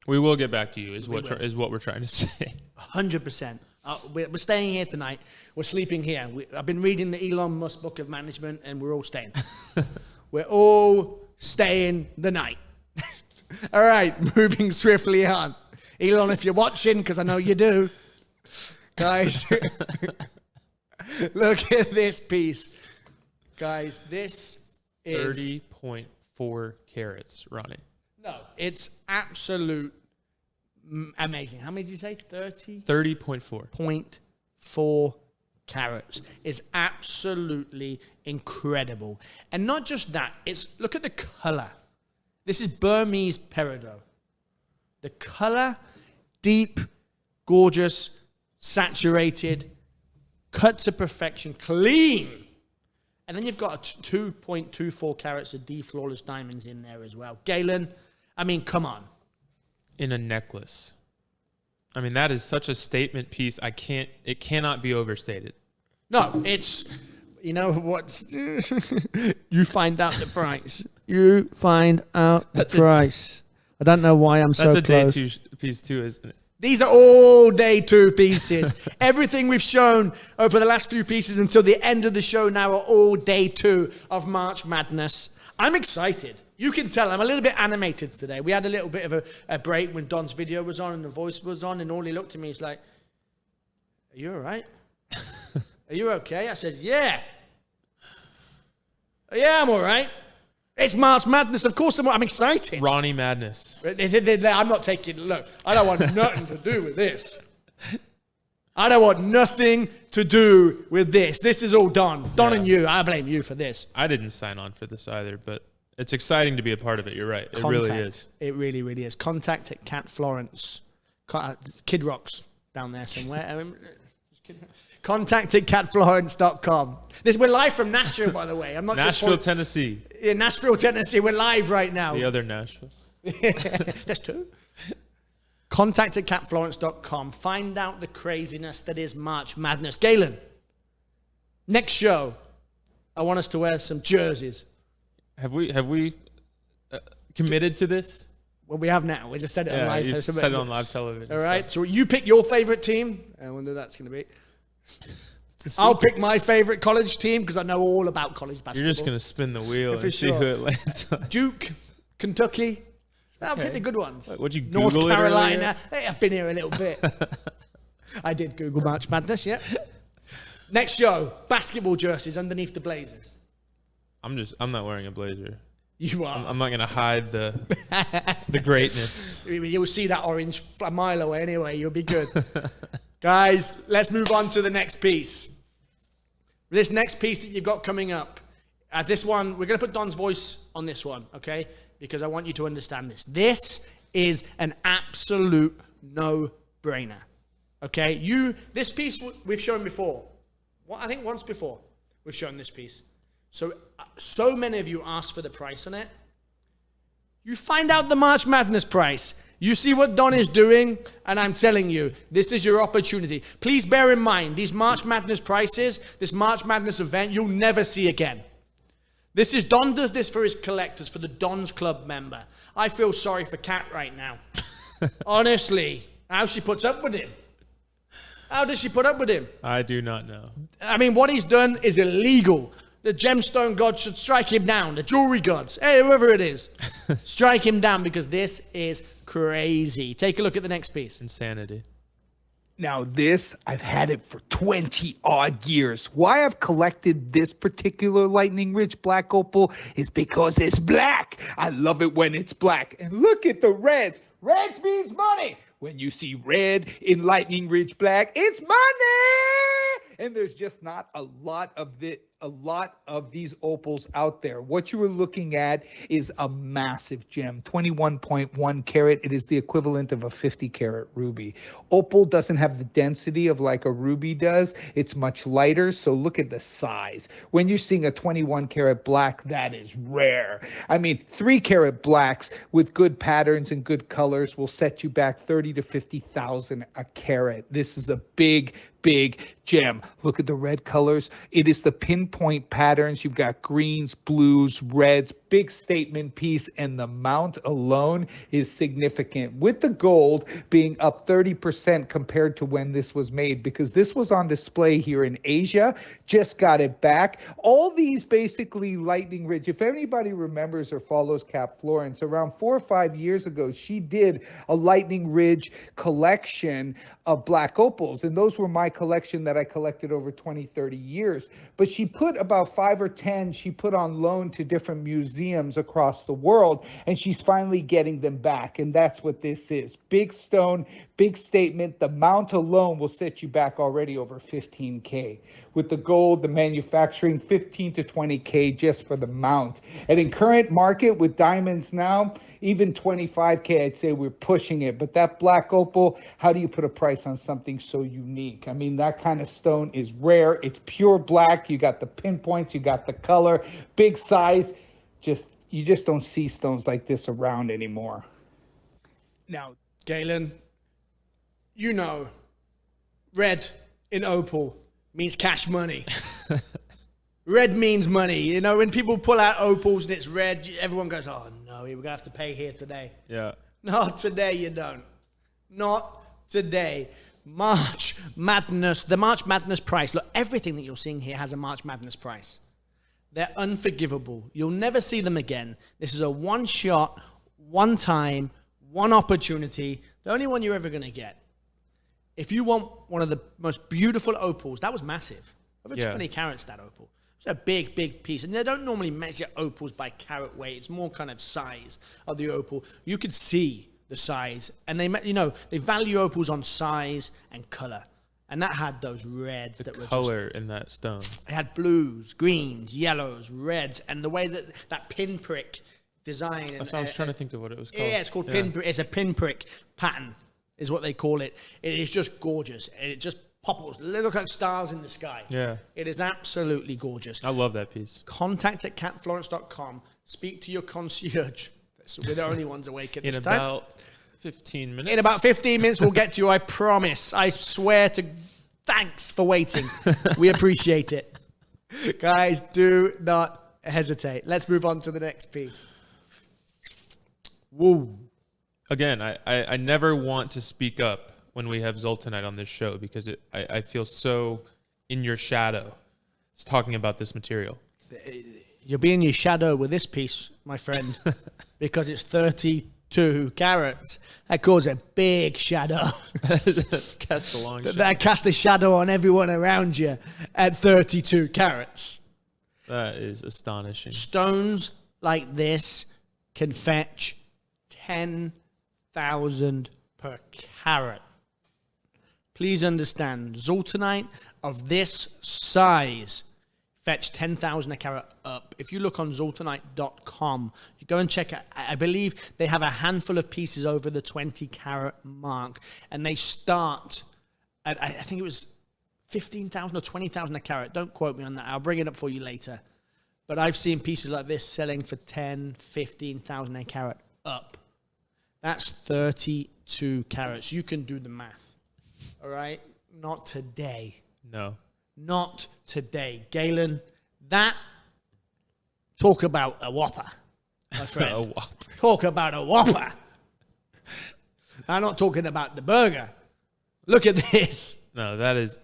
We will get back to you, is what we're trying to say. 100%. We're staying here tonight. We're sleeping here. I've been reading the Elon Musk book of management, and we're all staying. We're all staying the night. All right, moving swiftly on. Elon, if you're watching, because I know you do, guys, look at this piece. Guys, this is 30.4 carats, Ronnie. No, it's absolute amazing. How many did you say? 30.4. 0.4 carats is absolutely incredible. And not just that, look at the color. This is Burmese peridot. The color, deep, gorgeous, saturated, cut to perfection, clean. And then you've got 2.24 carats of D flawless diamonds in there as well. Galen, I mean, come on. In a necklace. I mean, that is such a statement piece. It cannot be overstated. No, it's, you know what? You find out the price. You find out the price. I don't know why I'm so close. That's a day two piece too, isn't it? These are all day two pieces. Everything we've shown over the last few pieces until the end of the show now are all day two of March Madness. I'm excited. You can tell I'm a little bit animated today. We had a little bit of a break when Don's video was on and the voice was on, and all he looked at me is like, "Are you all right? Are you okay?" I said, "Yeah. Yeah, I'm all right. It's March Madness. Of course I'm excited." Ronnie Madness. I'm not taking, look, I don't want nothing to do with this. I don't want nothing to do with this. This is all Don. Don and you. I blame you for this. I didn't sign on for this either, but it's exciting to be a part of it. You're right. It really is. It really, really is. Contact at Cat Florence. Kid Rock's down there somewhere. Contact at catflorence.com. We're live from Nashville, by the way. I'm not Nashville, Tennessee. In Nashville, Tennessee. We're live right now. The other Nashville. There's two. Contact at catflorence.com. Find out the craziness that is March Madness. Galen, next show, I want us to wear some jerseys. Have we committed to this? Well, we have now. We just said it on live television. Said it on live television. All right. So you pick your favorite team. I wonder who that's going to be. I'll pick my favorite college team because I know all about college basketball. You're just going to spin the wheel and see who it lands on. Duke, Kentucky. I'll pick the good ones. Would you Google North Carolina. It Hey, I've been here a little bit. I did Google March Madness, yeah. Next show, basketball jerseys underneath the blazers. I'm not wearing a blazer. You are. I'm not going to hide the greatness. You'll see that orange a mile away anyway. You'll be good. Guys, let's move on to the next piece. This next piece that you've got coming up. This one, we're going to put Don's voice on this one, okay? Because I want you to understand this. This is an absolute no-brainer, okay? This piece we've shown before. I think once before we've shown this piece. So many of you asked for the price on it. You find out the March Madness price. You see what Don is doing, and I'm telling you, this is your opportunity. Please bear in mind, these March Madness prices, this March Madness event, you'll never see again. Don does this for his collectors, for the Don's Club member. I feel sorry for Kat right now. Honestly, how she puts up with him. How does she put up with him? I do not know. I mean, what he's done is illegal. The gemstone god should strike him down. The jewelry gods, hey, whoever it is, strike him down because this is crazy. Take a look at the next piece. Insanity. Now this, I've had it for 20 odd years. Why I've collected this particular lightning rich black opal is because it's black. I love it when it's black. And look at the reds. Reds means money. When you see red in lightning rich black, it's money. And there's just not a lot of these opals out there. What you are looking at is a massive gem, 21.1 carat. It is the equivalent of a 50 carat ruby. Opal doesn't have the density of like a ruby does. It's much lighter. So look at the size. When you're seeing a 21 carat black, that is rare. I mean, 3 carat blacks with good patterns and good colors will set you back 30 to 50,000 a carat. This is a big gem. Look at the red colors. It is the pinpoint patterns. You've got greens, blues, reds, big statement piece, and the mount alone is significant, with the gold being up 30% compared to when this was made, because this was on display here in Asia, just got it back. All these basically lightning ridge, if anybody remembers or follows Cap Florence, around 4 or 5 years ago, she did a lightning ridge collection of black opals, and those were my collection that I collected over 20, 30 years. But she put about 5 or 10, she put on loan to different museums across the world, and she's finally getting them back. And that's what this is. Big stone, big statement. The mount alone will set you back already over 15K. With the gold, the manufacturing, 15 to 20K just for the mount. And in current market with diamonds now, even 25K, I'd say we're pushing it. But that black opal, how do you put a price on something so unique? I mean, that kind of stone is rare. It's pure black. You got the pinpoints, you got the color, big size. You just don't see stones like this around anymore. Now, Galen, you know, red in opal means cash money. Red means money. You know, when people pull out opals and it's red, everyone goes, oh no, we're going to have to pay here today. Yeah. Not today, you don't. Not today. March Madness, the March Madness price. Look, everything that you're seeing here has a March Madness price. They're unforgivable. You'll never see them again. This is a one shot, one time, one opportunity. The only one you're ever going to get. If you want one of the most beautiful opals, that was massive. Over 20 carats, that opal. It's a big piece. And they don't normally measure opals by carat weight. It's more kind of size of the opal. You could see the size. And they value opals on size and color. And that had those reds that were color in that stone. It had blues, greens, yellows, reds, and the way that pinprick design. I was trying to think of what it was called. Yeah, it's called pinprick. It's a pinprick pattern, is what they call it. It is just gorgeous, and it just popples. They look like stars in the sky. Yeah, it is absolutely gorgeous. I love that piece. Contact at catflorence.com. Speak to your concierge. We're the only ones awake at this time. In about 15 minutes. In about 15 minutes, we'll get to you. I promise. I swear to. Thanks for waiting. We appreciate it. Guys, do not hesitate. Let's move on to the next piece. Woo. Again, I never want to speak up when we have Zoltanite on this show because I feel so in your shadow talking about this material. You'll be in your shadow with this piece, my friend, because it's 32 carats. That causes a big shadow. That's cast a long shadow. That cast a shadow on everyone around you at 32 carats. That is astonishing. Stones like this can fetch 10,000 per carat. Please understand, Zoltanite of this size fetch 10,000 a carat up. If you look on zoltanite.com, you go and check it. I believe they have a handful of pieces over the 20 carat mark, and they start at, I think it was 15,000 or 20,000 a carat. Don't quote me on that. I'll bring it up for you later. But I've seen pieces like this selling for 10, 15,000 a carat up. That's 32 carats. You can do the math. All right? Not today. No. Not today. Galen, that, talk about a whopper, my friend. A whopper. Talk about a whopper. I'm not talking about the burger. Look at this. No, that is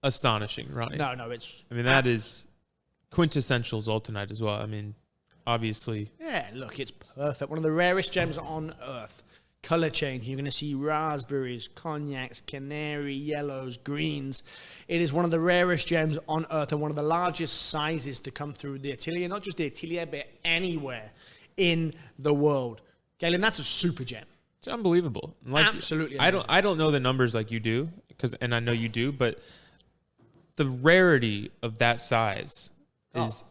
astonishing, Ronnie. No, it's... I mean, that is quintessential Zoltanite as well. I mean, obviously. Yeah, look, it's perfect. One of the rarest gems on Earth. Color change. You're going to see raspberries, cognacs, canary, yellows, greens. It is one of the rarest gems on Earth and one of the largest sizes to come through the atelier. Not just the atelier, but anywhere in the world. Galen, that's a super gem. It's unbelievable. Like, Absolutely I amazing. don't know the numbers like you do, and I know you do, but the rarity of that size is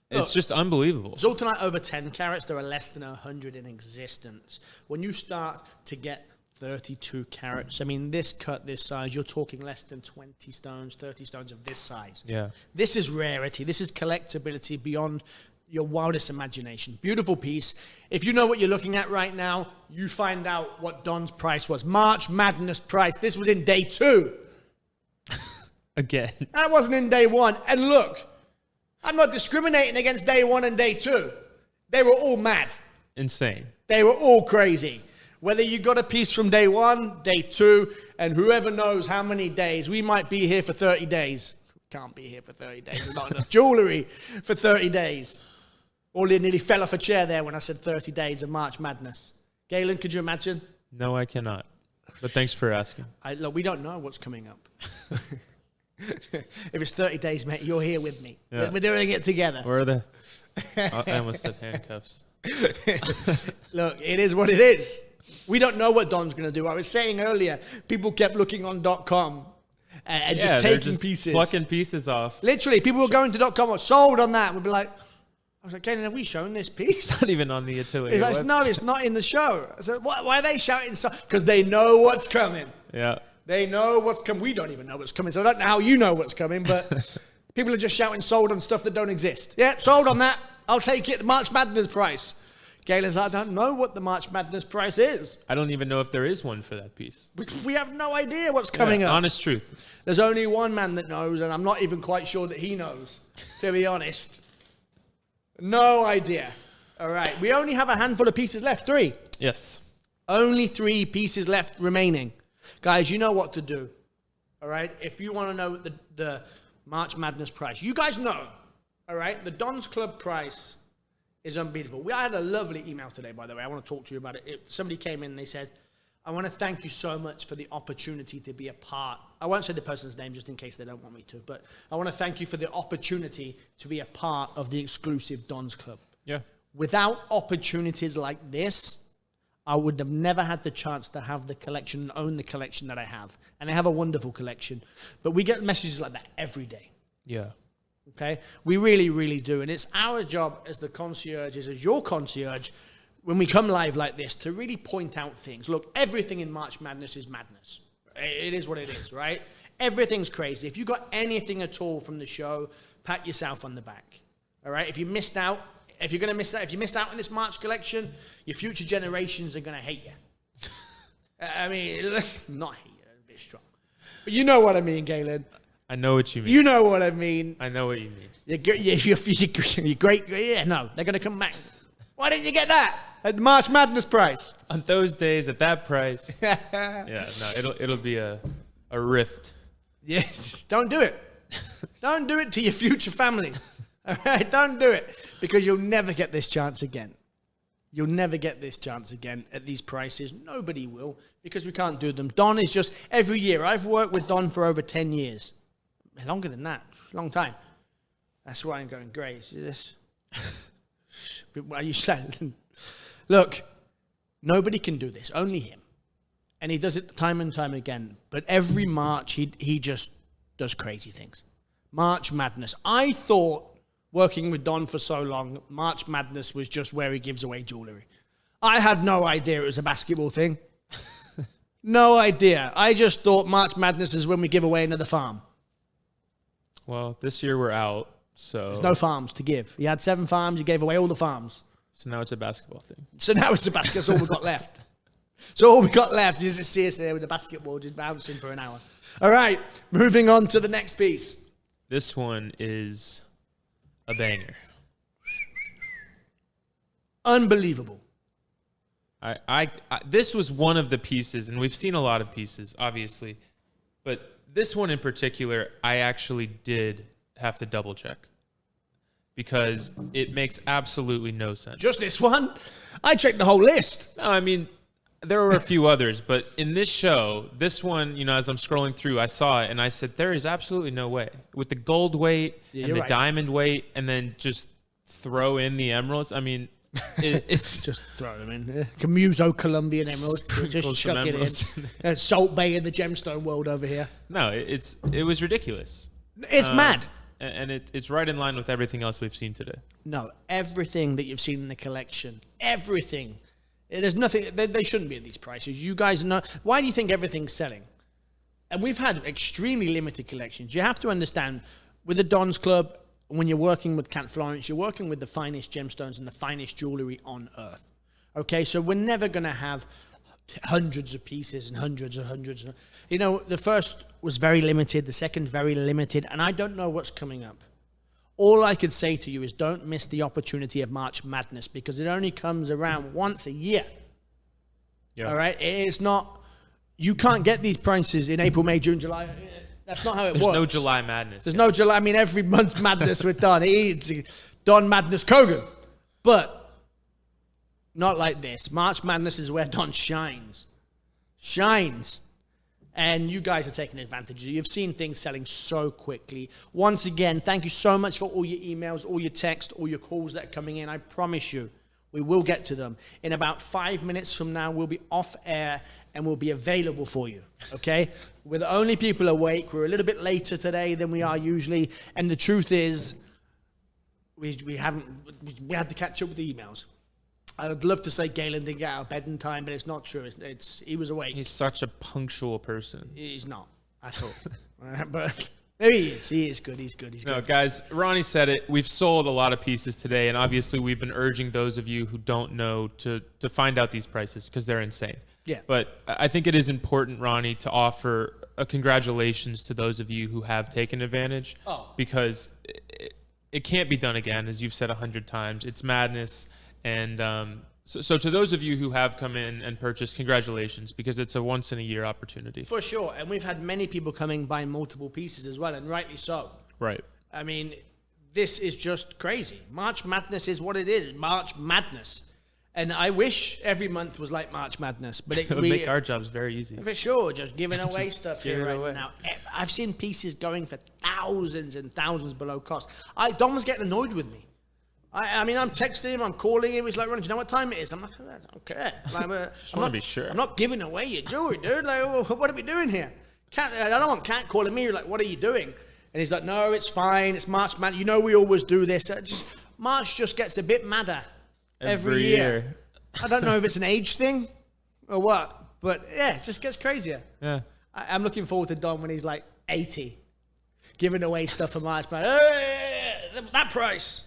it's just unbelievable. Zoltanite over 10 carats, there are less than 100 in existence. When you start to get 32 carats, I mean, this cut, this size, you're talking less than 20 stones, 30 stones of this size. Yeah. This is rarity. This is collectability beyond your wildest imagination. Beautiful piece. If you know what you're looking at right now, you find out what Don's price was. March Madness price. This was in day 2. Again. That wasn't in day 1. And look, I'm not discriminating against day 1 and day 2. They were all mad. Insane. They were all crazy. Whether you got a piece from day 1, day 2, and whoever knows how many days, we might be here for 30 days. Can't be here for 30 days. There's not enough jewelry for 30 days. Orly nearly fell off a chair there when I said 30 days of March Madness. Galen, could you imagine? No, I cannot. But thanks for asking. Look, we don't know what's coming up. If it's 30 days, mate, you're here with me. Yeah. We're doing it together. Where are the... I almost said handcuffs. Look, it is what it is. We don't know what Don's going to do. I was saying earlier, people kept looking on .com and Yeah, just they're taking pieces. Plucking pieces off. Literally, people were going to .com or sold on that. We'd be like, I was like, Kaden, have we shown this piece? It's not even on the atelier. He's like, no, it's not in the show. I said, why are they shouting so? Because they know what's coming. Yeah. They know what's coming. We don't even know what's coming. So I don't know how you know what's coming, but people are just shouting sold on stuff that don't exist. Yeah, sold on that. I'll take it. March Madness price. Galen's like, I don't know what the March Madness price is. I don't even know if there is one for that piece. We have no idea what's coming up. Honest truth. There's only one man that knows, and I'm not even quite sure that he knows, to be honest. No idea. All right. We only have a handful of pieces left. 3. Yes. Only 3 pieces left remaining. Guys, you know what to do. All right? If you want to know the March Madness price, you guys know. All right? The Don's Club price is unbeatable. I had a lovely email today, by the way. I want to talk to you about it. Somebody came in and they said, I want to thank you so much for the opportunity to be a part. I won't say the person's name just in case they don't want me to, but I want to thank you for the opportunity to be a part of the exclusive Don's Club. Yeah. Without opportunities like this, I would have never had the chance to have the collection and own the collection that I have. And I have a wonderful collection. But we get messages like that every day. Yeah. Okay? We really, really do. And it's our job as the concierges, as your concierge, when we come live like this, to really point out things. Look, everything in March Madness is madness. It is what it is, right? Everything's crazy. If you got anything at all from the show, pat yourself on the back. All right? If you missed out, if you're going to miss out, if you miss out on this March collection, your future generations are going to hate you. I mean, not hate you, a bit strong. But you know what I mean, Galen. I know what you mean. You know what I mean. I know what you mean. You're great. Yeah, no, they're going to come back. Why didn't you get that at March Madness price? On those days, at that price. Yeah, no, it'll be a rift. Yeah, don't do it. Don't do it to your future family. All right, don't do it because you'll never get this chance again. You'll never get this chance again at these prices. Nobody will because we can't do them. Don is just every year. I've worked with Don for over 10 years. Longer than that. Long time. That's why I'm going grey. See this? Why are you saying? Look, nobody can do this. Only him. And he does it time and time again. But every March, he just does crazy things. March Madness. I thought, working with Don for so long, March Madness was just where he gives away jewelry. I had no idea it was a basketball thing. No idea. I just thought March Madness is when we give away another farm. Well, this year we're out, so... There's no farms to give. He had 7 farms. He gave away all the farms. So now it's a basketball thing. So now it's a basket. That's all we've got left. So all we got left is to see us there with the basketball just bouncing for an hour. All right, moving on to the next piece. This one is a banger. Unbelievable. This was one of the pieces, and we've seen a lot of pieces, obviously, but this one in particular, I actually did have to double check. because it makes absolutely no sense. Just this one? I checked the whole list. No, I mean, there were a few others, but in this show, this one, as I'm scrolling through, I saw it and I said, there is absolutely no way. With the gold weight and the diamond weight, and then just throw in the emeralds. I mean, it's just throw them in. Camuso Colombian emeralds. Just chuck it in. Salt Bay in the gemstone world over here. No, it was ridiculous. It's mad. And it's right in line with everything else we've seen today. No, everything that you've seen in the collection, everything. There's nothing, they shouldn't be at these prices. You guys know, why do you think everything's selling? And we've had extremely limited collections. You have to understand, with the Don's Club, when you're working with Florence, you're working with the finest gemstones and the finest jewelry on earth. Okay, so we're never going to have hundreds of pieces and hundreds. The first was very limited, the second very limited, and I don't know what's coming up. All I could say to you is don't miss the opportunity of March Madness, because it only comes around once a year. Yeah. All right? It's not, you can't get these prices in April, May, June, July. That's not how it works. There's no July Madness. There's no July. I mean, every month's Madness with Don. Don Madness Kogan. But not like this. March Madness is where Don shines. And you guys are taking advantage. You've seen things selling so quickly. Once again, thank you so much for all your emails, all your texts, all your calls that are coming in. I promise you, we will get to them. In about 5 minutes from now, we'll be off air and we'll be available for you, okay? We're the only people awake. We're a little bit later today than we are usually. And the truth is, we had to catch up with the emails. I'd love to say Galen didn't get out of bed in time, but it's not true. He was awake. He's such a punctual person. He's not at all. But there he is. He is good. He's good. No, guys, Ronnie said it. We've sold a lot of pieces today, and obviously we've been urging those of you who don't know to find out these prices because they're insane. Yeah. But I think it is important, Ronnie, to offer a congratulations to those of you who have taken advantage. Because it can't be done again, as you've said 100 times. It's madness. And so to those of you who have come in and purchased, congratulations, because it's a once-in-a-year opportunity. For sure. And we've had many people coming buying multiple pieces as well, and rightly so. Right. I mean, this is just crazy. March Madness is what it is. March Madness. And I wish every month was like March Madness. But it would make our jobs very easy. For sure. Just giving away stuff here right now. I've seen pieces going for thousands and thousands below cost. Don was getting annoyed with me. I mean, I'm texting him, I'm calling him. He's like, Ron, do you know what time it is? I'm like, I don't care. Like, just want to be sure. I'm not giving away your jewelry, dude. Like, what are we doing here? I don't want Cat calling me. Like, what are you doing? And he's like, no, it's fine. It's March, man. You know we always do this. March just gets a bit madder every year. I don't know if it's an age thing or what, but yeah, it just gets crazier. Yeah. I'm looking forward to Don when he's like 80, giving away stuff for March, man. Hey, that price.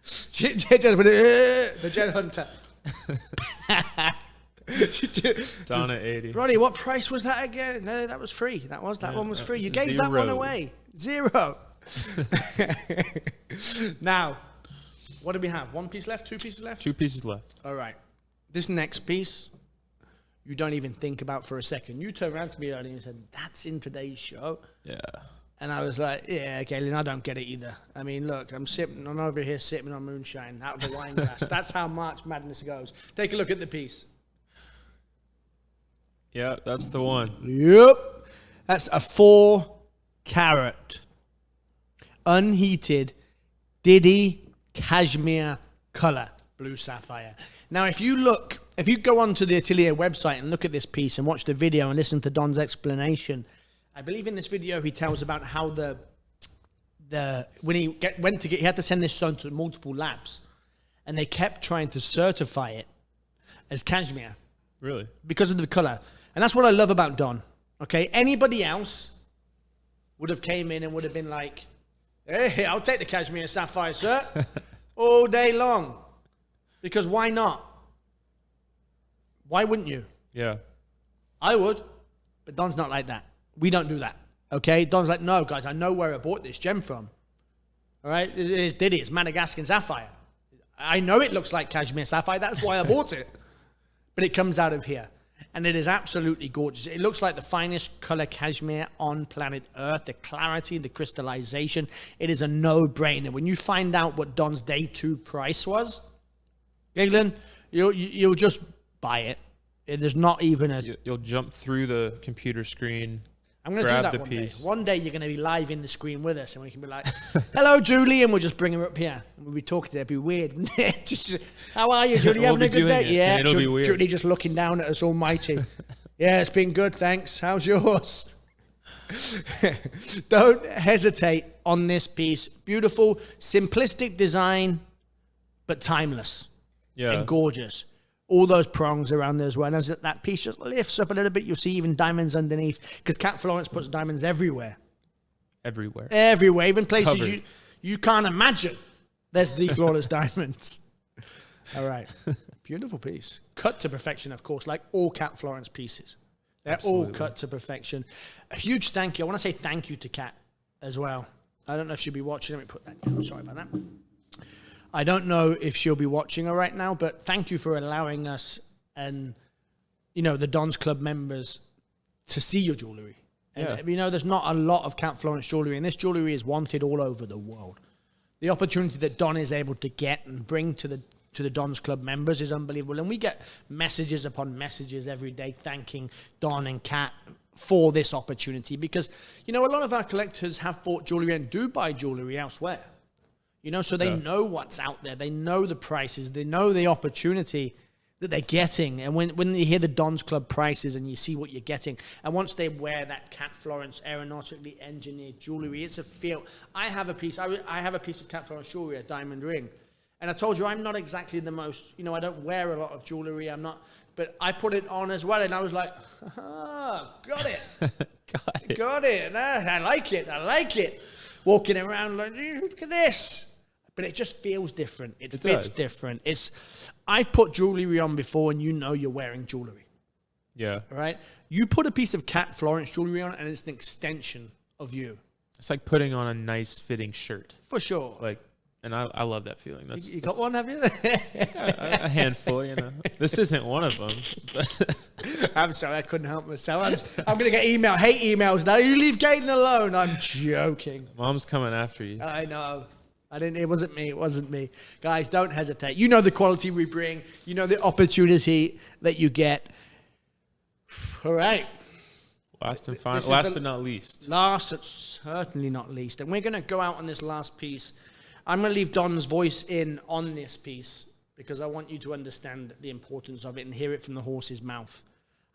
The Jet Hunter. Down at 80. Ronnie, what price was that again? No, that was free. That one was free. You gave that one away. 0. Now, what do we have? 1 piece left? 2 pieces left? 2 pieces left. All right. This next piece, you don't even think about for a second. You turned around to me earlier and said, that's in today's show. Yeah. And I was like, yeah, Galen, I don't get it either. I mean, look, I'm over here sipping on moonshine out of a wine glass. That's how March Madness goes. Take a look at the piece. Yeah, that's the one. Yep. That's a 4-carat, unheated, Diddy cashmere color, blue sapphire. Now, if you go onto the Atelier website and look at this piece and watch the video and listen to Don's explanation, I believe in this video he tells about how when he had to send this stone to multiple labs, and they kept trying to certify it as cashmere. Really? Because of the color. And that's what I love about Don. Okay, anybody else would have came in and would have been like, hey, I'll take the cashmere sapphire, sir, all day long. Because why not? Why wouldn't you? Yeah. I would, but Don's not like that. We don't do that, okay? Don's like, no, guys, I know where I bought this gem from. All right? It is Diddy. It's Madagascan sapphire. I know it looks like cashmere sapphire. That's why I bought it. But it comes out of here. And it is absolutely gorgeous. It looks like the finest color cashmere on planet Earth. The clarity, the crystallization. It is a no-brainer. When you find out what Don's day 2 price was, Galen, you'll just buy it. It is not even a... You'll jump through the computer screen. I'm going to do that one day. One day you're going to be live in the screen with us and we can be like, hello, Julie, and we'll just bring her up here. And we'll be talking to her. It'd be weird. Just, how are you, Julie? Having a good day? Yeah, it'll be weird. Julie just looking down at us almighty. Yeah, it's been good, thanks. How's yours? Don't hesitate on this piece. Beautiful, simplistic design, but timeless. Yeah. And gorgeous. All those prongs around there as well. And as that piece just lifts up a little bit, you'll see even diamonds underneath. Because Cat Florence puts diamonds everywhere. Everywhere. Everywhere. Even places you can't imagine. There's the flawless diamonds. All right. Beautiful piece. Cut to perfection, of course, like all Cat Florence pieces. They're all cut to perfection. A huge thank you. I want to say thank you to Cat as well. I don't know if she'll be watching. Let me put that down. Sorry about that. I don't know if she'll be watching her right now, but thank you for allowing us and, the Don's Club members to see your jewelry. And, there's not a lot of Cat Florence jewelry, and this jewelry is wanted all over the world. The opportunity that Don is able to get and bring to the Don's Club members is unbelievable. And we get messages upon messages every day thanking Don and Cat for this opportunity because, a lot of our collectors have bought jewelry and do buy jewelry elsewhere. So they know what's out there. They know the prices. They know the opportunity that they're getting. And when you hear the Don's Club prices and you see what you're getting, and once they wear that Cat Florence aeronautically engineered jewelry, it's a feel. I have a piece. I have a piece of Cat Florence jewelry, a diamond ring. And I told you I'm not exactly the most, I don't wear a lot of jewelry. I'm not, but I put it on as well. And I was like, got it. Got it. I like it. Walking around like, look at this. But it just feels different. It fits different. I've put jewelry on before and you're wearing jewelry. Yeah. Right? You put a piece of Cat Florence jewelry on and it's an extension of you. It's like putting on a nice fitting shirt. For sure. And I love that feeling. You got one, have you? a handful, This isn't one of them. I'm sorry, I couldn't help myself. I'm going to get hate emails now. You leave Gaten alone. I'm joking. Mom's coming after you. I know. It wasn't me. Guys, don't hesitate. You know the quality we bring. You know the opportunity that you get. All right. Last but not least. Last, but certainly not least. And we're going to go out on this last piece. I'm going to leave Don's voice in on this piece because I want you to understand the importance of it and hear it from the horse's mouth.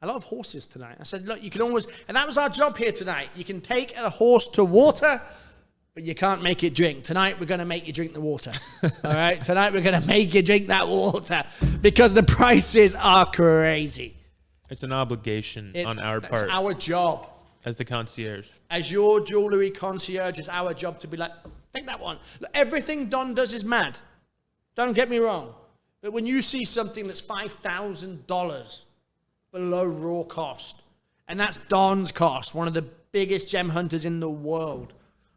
I love horses tonight. I said, look, you can always, and that was our job here tonight. You can take a horse to water, but you can't make it drink. Tonight, we're going to make you drink the water. All right? Tonight, we're going to make you drink that water because the prices are crazy. It's an obligation on our part. It's our job. As the concierge. As your jewelry concierge, it's our job to be like, take that one. Look, everything Don does is mad. Don't get me wrong. But when you see something that's $5,000 below raw cost, and that's Don's cost, one of the biggest gem hunters in the world,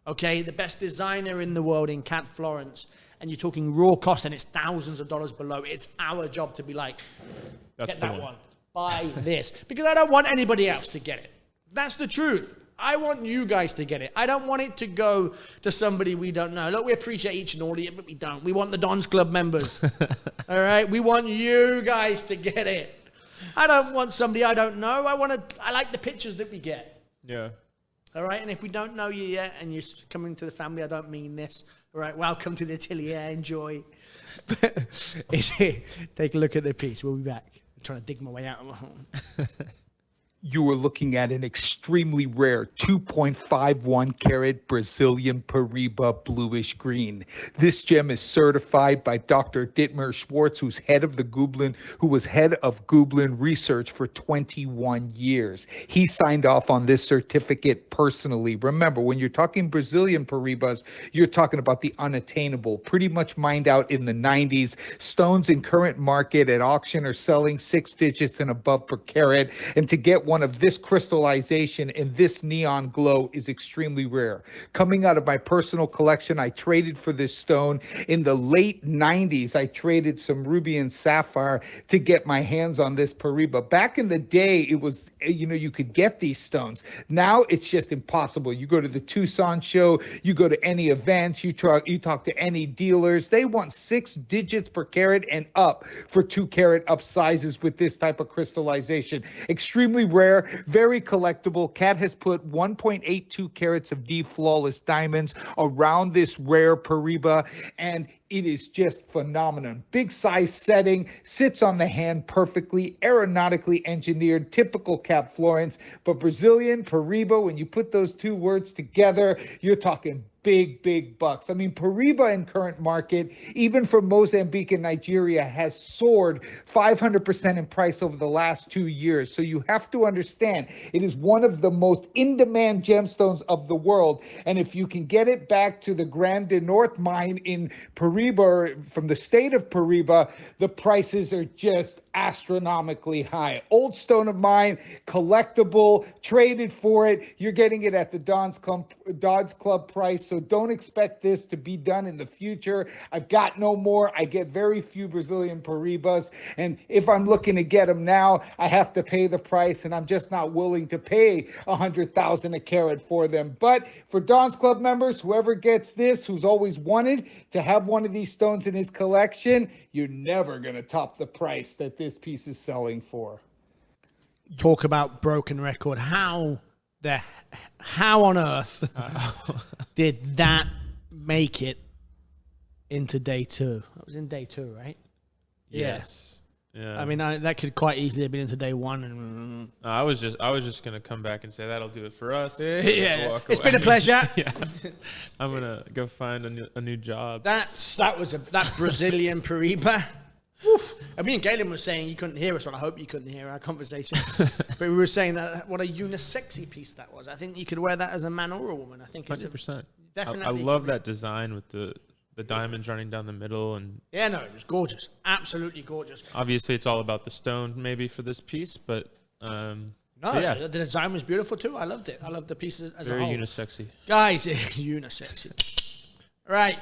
okay, the best designer in the world in Cat Florence, and you're talking raw cost and it's thousands of dollars below, it's our job to be like, get that one. Buy this. Because I don't want anybody else to get it. That's the truth. I want you guys to get it. I don't want it to go to somebody we don't know. Look, we appreciate each and all of you, but we don't. We want the Don's Club members. All right? We want you guys to get it. I don't want somebody I don't know. I like the pictures that we get. Yeah. All right? And if we don't know you yet and you're coming to the family, I don't mean this. All right? Welcome to the atelier. Enjoy. Take a look at the piece. We'll be back. I'm trying to dig my way out of my home. You are looking at an extremely rare 2.51 carat Brazilian Pariba bluish green. This gem is certified by Dr. Dietmar Schwartz, who was head of Gublin Research for 21 years. He signed off on this certificate personally. Remember, when you're talking Brazilian Paribas, you're talking about the unattainable, pretty much mined out in the 90s. Stones in current market at auction are selling 6 digits and above per carat. And to get one one of this crystallization and this neon glow is extremely rare. Coming out of my personal collection, I traded for this stone. In the late 90s, I traded some ruby and sapphire to get my hands on this Pariba. Back in the day, it was, you could get these stones. Now it's just impossible. You go to the Tucson show, you go to any events, you talk to any dealers. They want 6 digits per carat and up for 2 carat up sizes with this type of crystallization. Extremely rare, very collectible. Cat has put 1.82 carats of D flawless diamonds around this rare Pariba, and it is just phenomenal. Big size setting, sits on the hand perfectly, aeronautically engineered, typical Cat Florence. But Brazilian Pariba, when you put those two words together, you're talking big bucks. I mean, Pariba in current market, even for Mozambique and Nigeria, has soared 500% in price over the last 2 years. So you have to understand, it is one of the most in-demand gemstones of the world. And if you can get it back to the Grande Norte mine in Pariba, from the state of Pariba, the prices are just astronomically high. Old stone of mine, collectible, traded for it. You're getting it at the Dodds Club price. So don't expect this to be done in the future. I've got no more. I get very few Brazilian Paribas. And if I'm looking to get them now, I have to pay the price, and I'm just not willing to pay $100,000 a carat for them. But for Don's Club members, whoever gets this, who's always wanted to have one of these stones in his collection, you're never going to top the price that this piece is selling for. Talk about broken record. How on earth did that make it into day 2? That was in day 2, right? Yes. Yeah. I mean, that could quite easily have been into day 1. And I was just gonna come back and say that'll do it for us. Yeah, it's been a pleasure. Yeah. I'm gonna go find a new job. That Brazilian Pariba. Oof. And me and Galen was saying you couldn't hear us, well, I hope you couldn't hear our conversation. But we were saying that what a unisexy piece that was. I think you could wear that as a man or a woman. I think it's 100%. Definitely. I love that design with the diamonds running down the middle, and yeah, no, it was gorgeous, absolutely gorgeous. Obviously, it's all about the stone, maybe for this piece, but yeah, the design was beautiful too. I loved it. I loved the pieces as a whole. Very unisexy, guys. Unisexy, right?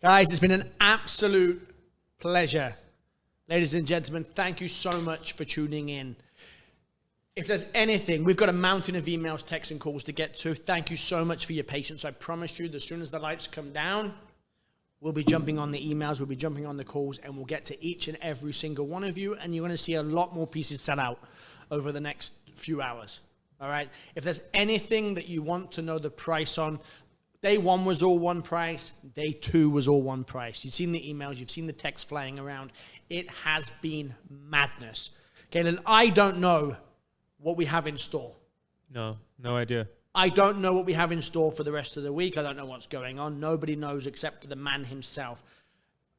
Guys, it's been an absolute pleasure, ladies and gentlemen. Thank you so much for tuning in. If there's anything, we've got a mountain of emails, texts, and calls to get to. Thank you so much for your patience. I promise you, as soon as the lights come down, we'll be jumping on the emails, we'll be jumping on the calls, and we'll get to each and every single one of you, and you're going to see a lot more pieces sell out over the next few hours. All right? If there's anything that you want to know the price on, day 1 was all one price. Day 2 was all one price. You've seen the emails. You've seen the text flying around. It has been madness. Galen, I don't know what we have in store. No idea. I don't know what we have in store for the rest of the week. I don't know what's going on. Nobody knows except for the man himself.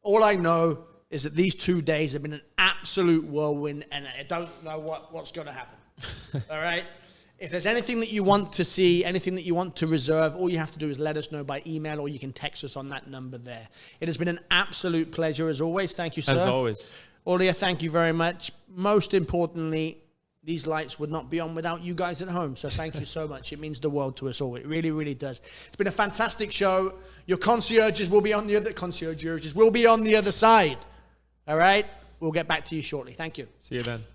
All I know is that these 2 days have been an absolute whirlwind, and I don't know what's going to happen. All right? If there's anything that you want to see, anything that you want to reserve, all you have to do is let us know by email, or you can text us on that number there. It has been an absolute pleasure as always. Thank you, sir. As always. Aulia, thank you very much. Most importantly, these lights would not be on without you guys at home. So thank you so much. It means the world to us all. It really, really does. It's been a fantastic show. Your concierges will be on the other side. All right? We'll get back to you shortly. Thank you. See you then.